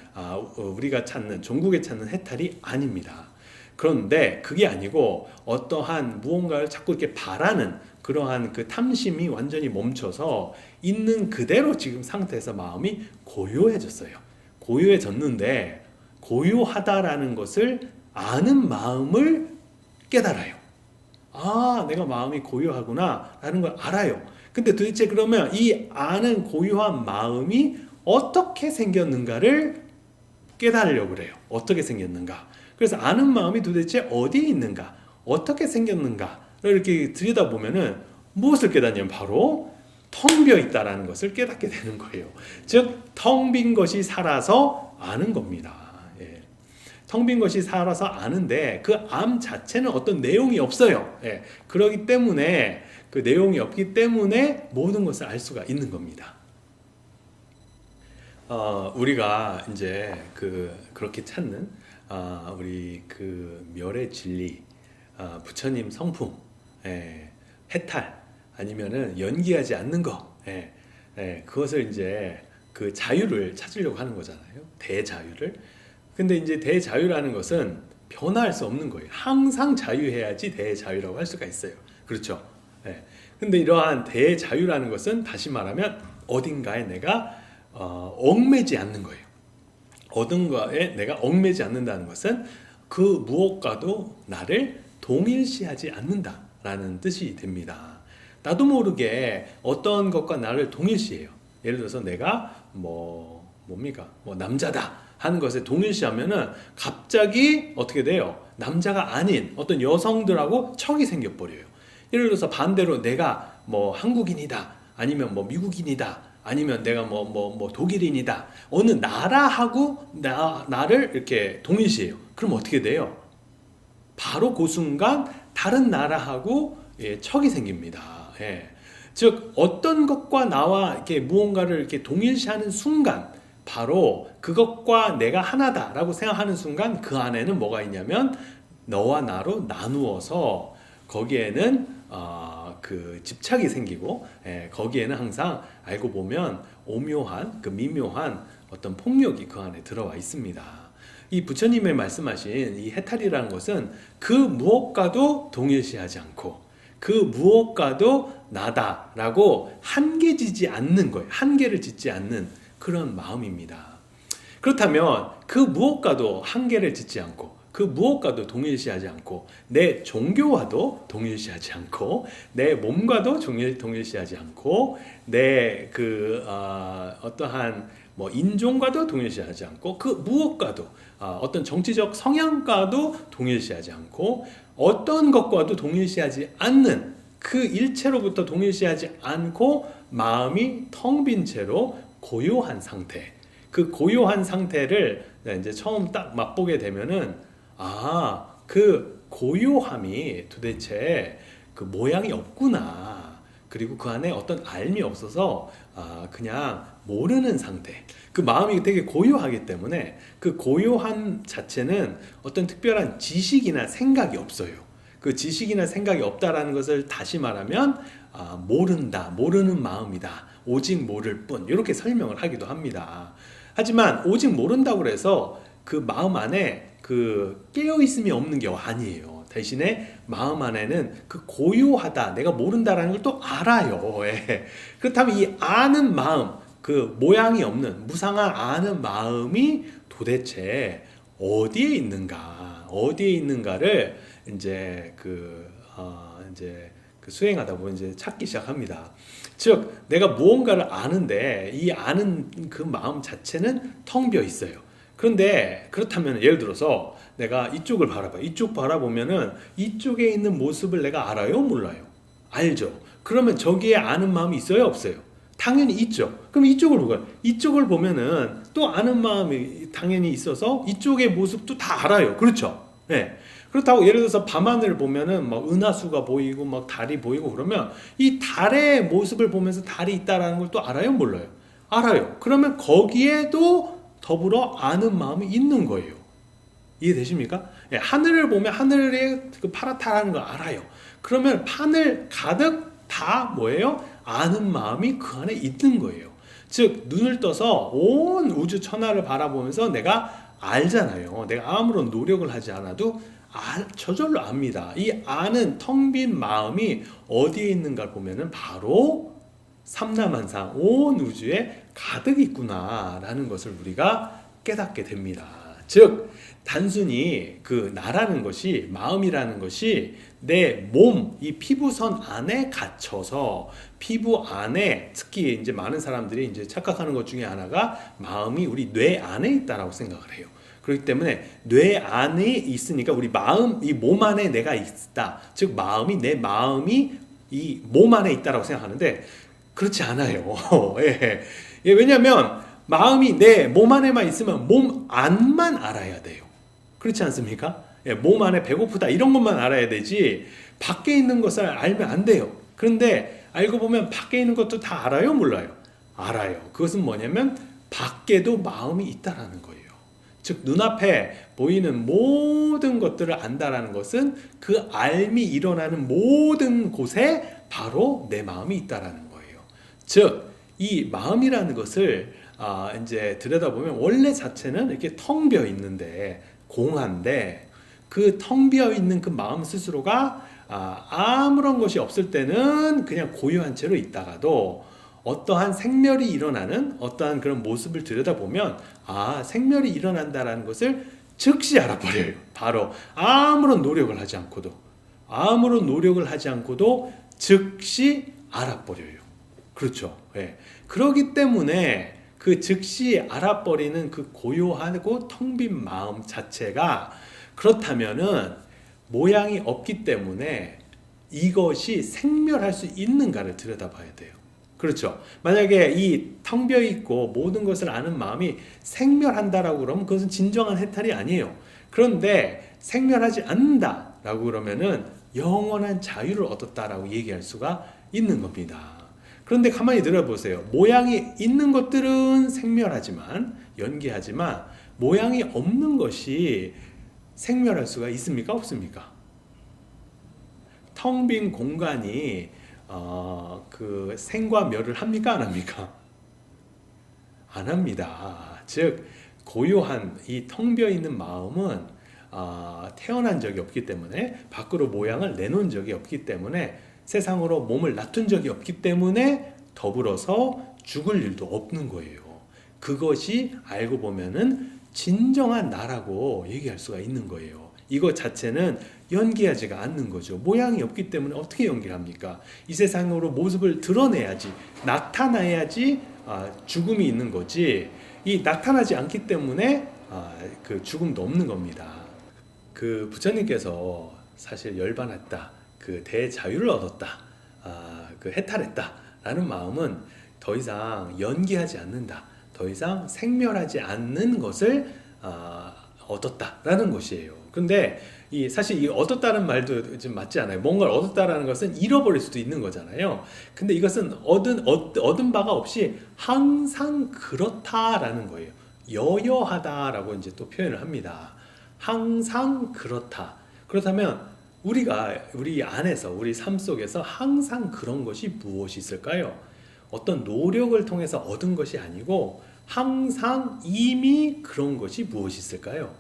우리가 찾는 종국에 찾는 해탈이 아닙니다. 그런데 그게 아니고 어떠한 무언가를 자꾸 이렇게 바라는 그러한 그 탐심이 완전히 멈춰서 있는 그대로 지금 상태에서 마음이 고요해졌어요. 고요해졌는데 고요하다라는 것을 아는 마음을 깨달아요. 내가 마음이 고요하구나 라는 걸 알아요. 근데 도대체 그러면 이 아는 고요한 마음이 어떻게 생겼는가를 깨달으려고 그래요. 어떻게 생겼는가. 그래서 아는 마음이 도대체 어디에 있는가, 어떻게 생겼는가를 이렇게 들여다보면은 무엇을 깨닫냐면 바로 텅 비어 있다라는 것을 깨닫게 되는 거예요. 즉 텅 빈 것이 살아서 아는 겁니다. 예. 텅 빈 것이 살아서 아는데 그 암 자체는 어떤 내용이 없어요. 예. 그렇기 때문에 그 내용이 없기 때문에 모든 것을 알 수가 있는 겁니다. 우리가 이제 그렇게 찾는 우리 그 멸의 진리, 부처님 성품, 해탈, 아니면은 연기하지 않는 거, 그것을 이제 그 자유를 찾으려고 하는 거잖아요. 대자유를. 근데 이제 대자유라는 것은 변화할 수 없는 거예요. 항상 자유해야지 대자유라고 할 수가 있어요. 그렇죠? 근데 이러한 대자유라는 것은 다시 말하면 어딘가에 내가 얽매지 않는 거예요. 어딘가에 내가 얽매지 않는다는 것은 그 무엇과도 나를 동일시하지 않는다라는 뜻이 됩니다. 나도 모르게 어떤 것과 나를 동일시해요. 예를 들어서 내가 뭡니까? 남자다 하는 것에 동일시하면은 갑자기 어떻게 돼요? 남자가 아닌 어떤 여성들하고 척이 생겨버려요. 예를 들어서 반대로 내가 뭐 한국인이다, 아니면 뭐 미국인이다, 아니면 내가 뭐 독일인이다, 어느 나라하고 나를 이렇게 동일시해요. 그럼 어떻게 돼요? 바로 그 순간 다른 나라하고 척이 생깁니다. 예. 즉 어떤 것과 나와 이렇게 무언가를 이렇게 동일시하는 순간, 바로 그것과 내가 하나다라고 생각하는 순간 그 안에는 뭐가 있냐면 너와 나로 나누어서 거기에는 그 집착이 생기고, 거기에는 항상 알고 보면 오묘한 그 미묘한 어떤 폭력이 그 안에 들어와 있습니다. 이 부처님의 말씀하신 이 해탈이라는 것은 그 무엇과도 동일시하지 않고 그 무엇과도 나다라고 한계지지 않는 거예요. 한계를 짓지 않는 그런 마음입니다. 그렇다면 그 무엇과도 한계를 짓지 않고 그 무엇과도 동일시하지 않고 내 종교와도 동일시하지 않고 내 몸과도 동일시하지 않고 내 어떠한 뭐 인종과도 동일시하지 않고 그 무엇과도 어떤 정치적 성향과도 동일시하지 않고 어떤 것과도 동일시하지 않는 그 일체로부터 동일시하지 않고 마음이 텅 빈 채로 고요한 상태, 그 고요한 상태를 이제 처음 딱 맛보게 되면은 그 고요함이 도대체 그 모양이 없구나. 그리고 그 안에 어떤 알미 없어서 그냥 모르는 상태. 그 마음이 되게 고요하기 때문에 그 고요함 자체는 어떤 특별한 지식이나 생각이 없어요. 그 지식이나 생각이 없다라는 것을 다시 말하면 모른다, 모르는 마음이다, 오직 모를 뿐, 이렇게 설명을 하기도 합니다. 하지만 오직 모른다고 해서 그 마음 안에 그 깨어있음이 없는 게 아니에요. 대신에 마음 안에는 그 고요하다, 내가 모른다라는 걸 또 알아요. 그렇다면 이 아는 마음, 그 모양이 없는 무상한 아는 마음이 도대체 어디에 있는가를 이제 수행하다 보면 이제 찾기 시작합니다. 즉 내가 무언가를 아는데 이 아는 그 마음 자체는 텅 비어 있어요. 그런데 그렇다면 예를 들어서 내가 이쪽을 바라봐. 이쪽 바라보면은 이쪽에 있는 모습을 내가 알아요? 몰라요? 알죠. 그러면 저기에 아는 마음이 있어요? 없어요? 당연히 있죠. 그럼 이쪽을 보고 이쪽을 보면은 또 아는 마음이 당연히 있어서 이쪽의 모습도 다 알아요. 그렇죠? 네. 그렇다고 예를 들어서 밤하늘을 보면은 막 은하수가 보이고 막 달이 보이고 그러면 이 달의 모습을 보면서 달이 있다라는 걸 또 알아요? 몰라요? 알아요. 그러면 거기에도 더불어 아는 마음이 있는 거예요. 이해되십니까? 예, 하늘을 보면 하늘에 그 파랗다라는 걸 알아요. 그러면 하늘 가득 다 뭐예요? 아는 마음이 그 안에 있는 거예요. 즉 눈을 떠서 온 우주 천하를 바라보면서 내가 알잖아요. 내가 아무런 노력을 하지 않아도 저절로 압니다. 이 아는 텅 빈 마음이 어디에 있는가 보면은 바로 삼라만상 온 우주에 가득 있구나라는 것을 우리가 깨닫게 됩니다. 즉 단순히 그 나라는 것이, 마음이라는 것이 내 몸, 이 피부선 안에 갇혀서 피부 안에, 특히 이제 많은 사람들이 이제 착각하는 것 중에 하나가 마음이 우리 뇌 안에 있다라고 생각을 해요. 그렇기 때문에 뇌 안에 있으니까 우리 마음, 이 몸 안에 내가 있다. 즉 마음이, 내 마음이 이 몸 안에 있다라고 생각하는데 그렇지 않아요. 예. 왜냐하면 마음이 내 몸 안에만 있으면 몸 안만 알아야 돼요. 그렇지 않습니까? 예, 몸 안에 배고프다 이런 것만 알아야 되지 밖에 있는 것을 알면 안 돼요. 그런데 알고 보면 밖에 있는 것도 다 알아요? 몰라요? 알아요. 그것은 뭐냐면 밖에도 마음이 있다라는 거예요. 즉 눈앞에 보이는 모든 것들을 안다라는 것은 그 알미 일어나는 모든 곳에 바로 내 마음이 있다라는 거예요. 즉 이 마음이라는 것을 이제 들여다보면 원래 자체는 이렇게 텅 비어 있는데 공한데 그 텅 비어 있는 그 마음 스스로가 아무런 것이 없을 때는 그냥 고요한 채로 있다가도 어떠한 생멸이 일어나는 어떠한 그런 모습을 들여다보면 생멸이 일어난다라는 것을 즉시 알아버려요. 바로 아무런 노력을 하지 않고도 즉시 알아버려요. 그렇죠. 예. 그렇기 때문에 그 즉시 알아버리는 그 고요하고 텅 빈 마음 자체가 그렇다면은 모양이 없기 때문에 이것이 생멸할 수 있는가를 들여다봐야 돼요. 그렇죠. 만약에 이 텅 비어 있고 모든 것을 아는 마음이 생멸한다라고 그러면 그것은 진정한 해탈이 아니에요. 그런데 생멸하지 않는다라고 그러면은 영원한 자유를 얻었다라고 얘기할 수가 있는 겁니다. 그런데 가만히 들어보세요. 모양이 있는 것들은 생멸하지만, 연기하지만 모양이 없는 것이 생멸할 수가 있습니까? 없습니까? 텅 빈 공간이 그 생과 멸을 합니까? 안 합니까? 안 합니다. 즉 고요한 이 텅 비어 있는 마음은 태어난 적이 없기 때문에, 밖으로 모양을 내놓은 적이 없기 때문에, 세상으로 몸을 놔둔 적이 없기 때문에 더불어서 죽을 일도 없는 거예요. 그것이 알고 보면은 진정한 나라고 얘기할 수가 있는 거예요. 이것 자체는 연기하지가 않는 거죠. 모양이 없기 때문에 어떻게 연기를 합니까? 이 세상으로 모습을 드러내야지, 나타나야지 죽음이 있는 거지. 이 나타나지 않기 때문에 그 죽음도 없는 겁니다. 그 부처님께서 사실 열반했다, 그 대자유를 얻었다, 그 해탈했다라는 마음은 더 이상 연기하지 않는다, 더 이상 생멸하지 않는 것을 얻었다라는 것이에요. 근데 사실 이 얻었다는 말도 좀 맞지 않아요. 뭔가를 얻었다라는 것은 잃어버릴 수도 있는 거잖아요. 근데 이것은 얻은 바가 없이 항상 그렇다라는 거예요. 여여하다라고 이제 또 표현을 합니다. 항상 그렇다. 그렇다면 우리 안에서, 우리 삶 속에서 항상 그런 것이 무엇이 있을까요? 어떤 노력을 통해서 얻은 것이 아니고 항상 이미 그런 것이 무엇이 있을까요?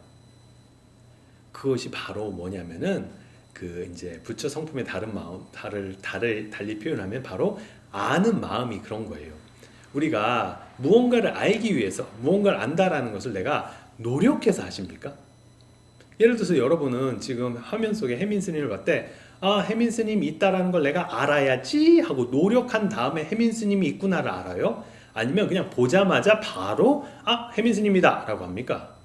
그것이 바로 뭐냐면은 그 이제 부처 성품의 다른 마음, 달리 표현하면 바로 아는 마음이 그런 거예요. 우리가 무언가를 알기 위해서, 무언가를 안다라는 것을 내가 노력해서 하십니까? 예를 들어서 여러분은 지금 화면 속에 혜민 스님을 봤을 때, 혜민 스님이 있다라는 걸 내가 알아야지 하고 노력한 다음에 혜민 스님이 있구나를 알아요? 아니면 그냥 보자마자 바로 혜민 스님이다 라고 합니까?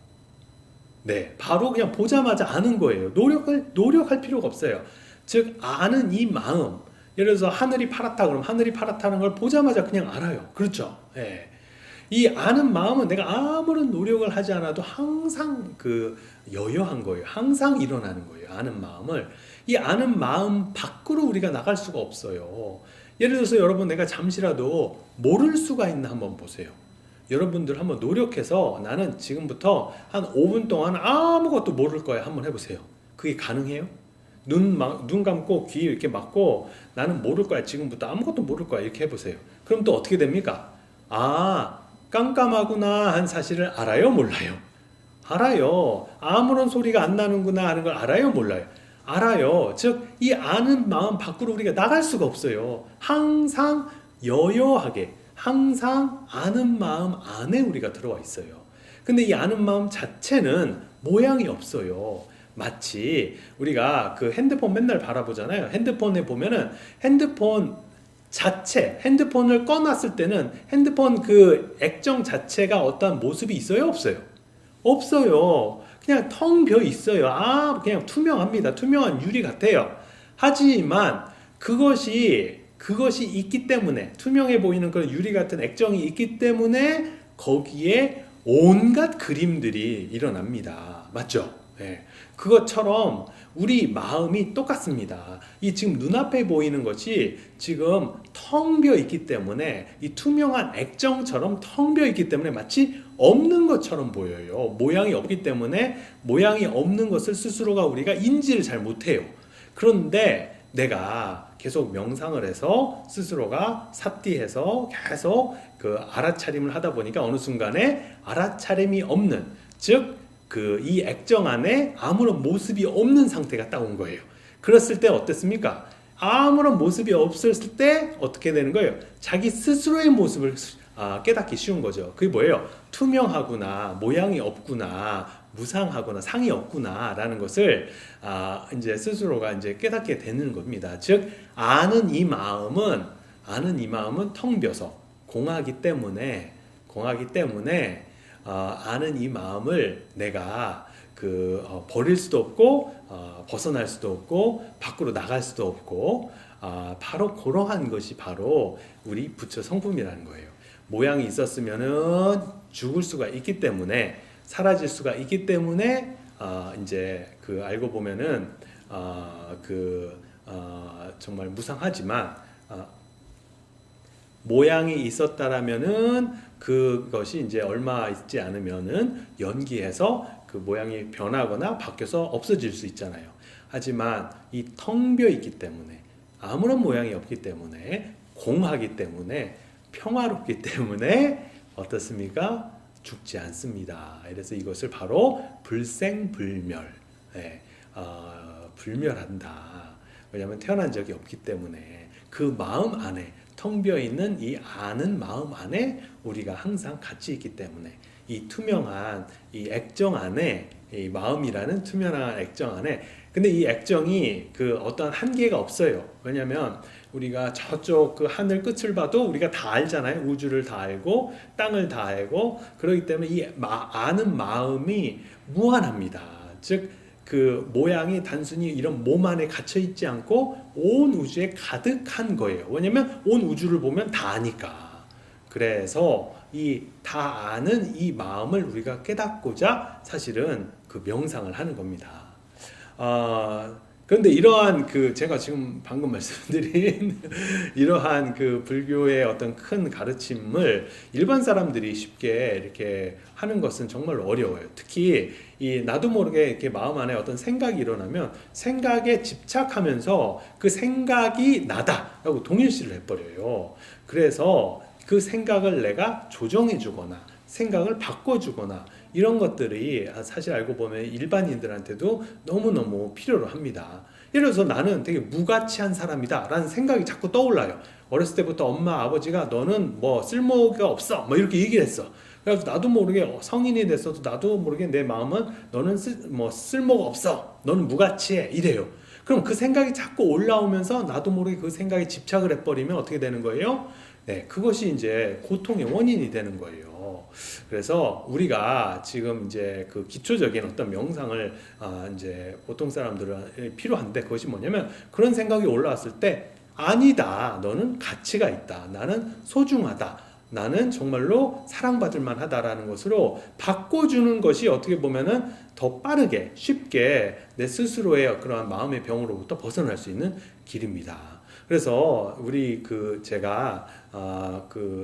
네, 바로 그냥 보자마자 아는 거예요. 노력할 필요가 없어요. 즉 아는 이 마음, 예를 들어서 하늘이 파랗다 그러면 하늘이 파랗다는 걸 보자마자 그냥 알아요. 그렇죠? 네. 이 아는 마음은 내가 아무런 노력을 하지 않아도 항상 그 여여한 거예요. 항상 일어나는 거예요. 아는 마음을. 이 아는 마음 밖으로 우리가 나갈 수가 없어요. 예를 들어서 여러분, 내가 잠시라도 모를 수가 있나 한번 보세요. 여러분들 한번 노력해서 나는 지금부터 한 5분 동안 아무것도 모를 거야 한번 해보세요. 그게 가능해요? 눈 감고 귀 이렇게 막고 나는 모를 거야, 지금부터 아무것도 모를 거야 이렇게 해보세요. 그럼 또 어떻게 됩니까? 깜깜하구나 한 사실을 알아요? 몰라요? 알아요. 아무런 소리가 안 나는구나 하는 걸 알아요? 몰라요? 알아요. 즉 이 아는 마음 밖으로 우리가 나갈 수가 없어요. 항상 여여하게, 항상 아는 마음 안에 우리가 들어와 있어요. 근데 이 아는 마음 자체는 모양이 없어요. 마치 우리가 그 핸드폰 맨날 바라보잖아요. 핸드폰에 보면은 핸드폰 자체, 핸드폰을 꺼놨을 때는 핸드폰 그 액정 자체가 어떤 모습이 있어요? 없어요? 없어요. 그냥 텅 비어 있어요. 그냥 투명합니다. 투명한 유리 같아요. 하지만 그것이 있기 때문에, 투명해 보이는 그런 유리 같은 액정이 있기 때문에 거기에 온갖 그림들이 일어납니다. 맞죠? 네. 그것처럼 우리 마음이 똑같습니다. 이 지금 눈앞에 보이는 것이 지금 텅 비어 있기 때문에, 이 투명한 액정처럼 텅 비어 있기 때문에 마치 없는 것처럼 보여요. 모양이 없기 때문에 모양이 없는 것을 스스로가 우리가 인지를 잘 못해요. 그런데 내가 계속 명상을 해서 스스로가 삿디해서 계속 그 알아차림을 하다 보니까 어느 순간에 알아차림이 없는, 즉 이 액정 안에 아무런 모습이 없는 상태가 딱 온 거예요. 그랬을 때 어땠습니까? 아무런 모습이 없었을 때 어떻게 되는 거예요? 자기 스스로의 모습을 깨닫기 쉬운 거죠. 그게 뭐예요? 투명하구나, 모양이 없구나, 무상하구나, 상이 없구나 라는 것을 이제 스스로가 이제 깨닫게 되는 겁니다. 즉 아는 이 마음은 텅 비어서 공하기 때문에 공하기 때문에 아는 이 마음을 내가 버릴 수도 없고 벗어날 수도 없고 밖으로 나갈 수도 없고 바로 그러한 것이 바로 우리 부처 성품이라는 거예요. 모양이 있었으면은 죽을 수가 있기 때문에 사라질 수가 있기 때문에 이제 알고 보면은 정말 무상하지만 모양이 있었다라면은 그것이 이제 얼마 있지 않으면은 연기해서 그 모양이 변하거나 바뀌어서 없어질 수 있잖아요. 하지만 이 텅 비어 있기 때문에 아무런 모양이 없기 때문에 공하기 때문에 평화롭기 때문에 어떻습니까? 죽지 않습니다. 그래서 이것을 바로 불생불멸, 불멸한다. 왜냐하면 태어난 적이 없기 때문에 그 마음 안에 텅 비어 있는 이 아는 마음 안에 우리가 항상 같이 있기 때문에 이 투명한 이 액정 안에 이 마음이라는 투명한 액정 안에 근데 이 액정이 어떤 한계가 없어요. 왜냐하면 우리가 저쪽 하늘 끝을 봐도 우리가 다 알잖아요. 우주를 다 알고 땅을 다 알고 그렇기 때문에 이 아는 마음이 무한합니다. 즉 모양이 단순히 이런 몸 안에 갇혀 있지 않고 온 우주에 가득한 거예요. 왜냐면 온 우주를 보면 다 아니까. 그래서 이 다 아는 이 마음을 우리가 깨닫고자 사실은 명상을 하는 겁니다. 그런데 이러한 제가 지금 방금 말씀드린 이러한 불교의 어떤 큰 가르침을 일반 사람들이 쉽게 이렇게 하는 것은 정말 어려워요. 특히 나도 모르게 이렇게 마음 안에 어떤 생각이 일어나면 생각에 집착하면서 그 생각이 나다라고 동일시를 해버려요. 그래서 그 생각을 내가 조정해 주거나 생각을 바꿔주거나 이런 것들이 사실 알고 보면 일반인들한테도 너무너무 필요로 합니다. 예를 들어서 나는 되게 무가치한 사람이다 라는 생각이 자꾸 떠올라요. 어렸을 때부터 엄마 아버지가 너는 뭐 쓸모가 없어 뭐 이렇게 얘기를 했어. 그래서 나도 모르게 성인이 됐어도 나도 모르게 내 마음은 너는 쓸모가 없어, 너는 무가치해 이래요. 그럼 그 생각이 자꾸 올라오면서 나도 모르게 그 생각에 집착을 해버리면 어떻게 되는 거예요? 네, 그것이 이제 고통의 원인이 되는 거예요. 그래서 우리가 지금 이제 기초적인 어떤 명상을 이제 보통 사람들은 필요한데 그것이 뭐냐면 그런 생각이 올라왔을 때 아니다, 너는 가치가 있다, 나는 소중하다, 나는 정말로 사랑받을 만하다라는 것으로 바꿔주는 것이 어떻게 보면은 더 빠르게 쉽게 내 스스로의 그러한 마음의 병으로부터 벗어날 수 있는 길입니다. 그래서 우리 제가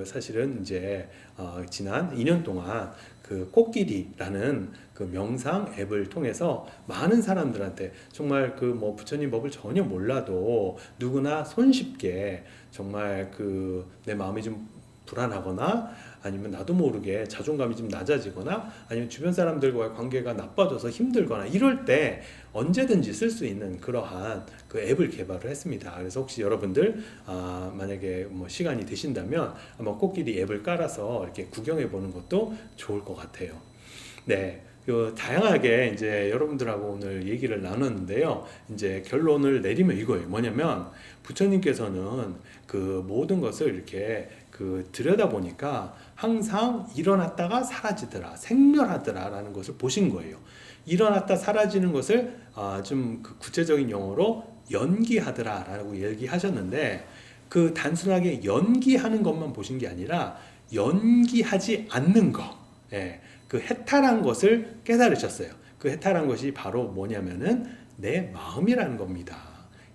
사실은 이제 지난 2년 동안 꽃길이라는 명상 앱을 통해서 많은 사람들한테 정말 부처님 법을 전혀 몰라도 누구나 손쉽게 정말 내 마음이 좀 불안하거나 아니면 나도 모르게 자존감이 좀 낮아지거나 아니면 주변 사람들과의 관계가 나빠져서 힘들거나 이럴 때 언제든지 쓸 수 있는 그러한 앱을 개발을 했습니다. 그래서 혹시 여러분들 만약에 시간이 되신다면 한번 꽃길이 앱을 깔아서 이렇게 구경해 보는 것도 좋을 것 같아요. 네. 다양하게 이제 여러분들하고 오늘 얘기를 나눴는데요. 이제 결론을 내리면 이거예요. 뭐냐면 부처님께서는 모든 것을 이렇게 들여다보니까 항상 일어났다가 사라지더라, 생멸하더라라는 것을 보신 거예요. 일어났다 사라지는 것을 좀 구체적인 용어로 연기하더라라고 얘기하셨는데 단순하게 연기하는 것만 보신 게 아니라 연기하지 않는 것, 해탈한 것을 깨달으셨어요. 해탈한 것이 바로 뭐냐면은 내 마음이라는 겁니다.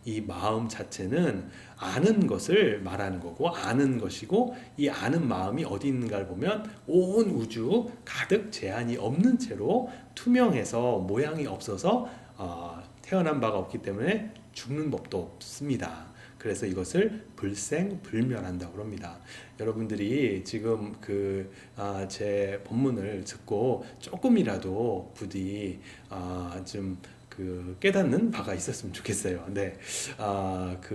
이 마음 자체는 아는 것을 말하는 거고 아는 것이고 이 아는 마음이 어디 있는가를 보면 온 우주 가득 제한이 없는 채로 투명해서 모양이 없어서 태어난 바가 없기 때문에 죽는 법도 없습니다. 그래서 이것을 불생불멸한다고 합니다. 여러분들이 지금 제 법문을 듣고 조금이라도 부디 좀 깨닫는 바가 있었으면 좋겠어요. 네,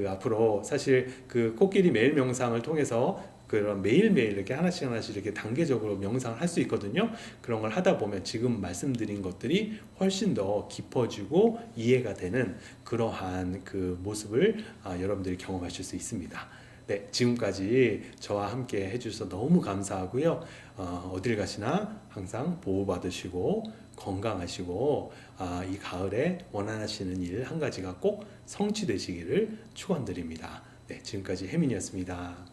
앞으로 사실 코끼리 매일 명상을 통해서 그런 매일매일 이렇게 하나씩 이렇게 단계적으로 명상을 할 수 있거든요. 그런 걸 하다 보면 지금 말씀드린 것들이 훨씬 더 깊어지고 이해가 되는 그러한 모습을 여러분들이 경험하실 수 있습니다. 네. 네, 지금까지 저와 함께 해주셔서 너무 감사하고요. 어딜 가시나 항상 보호받으시고 건강하시고 이 가을에 원하시는 일 한 가지가 꼭 성취되시기를 축원드립니다. 네, 지금까지 혜민이었습니다.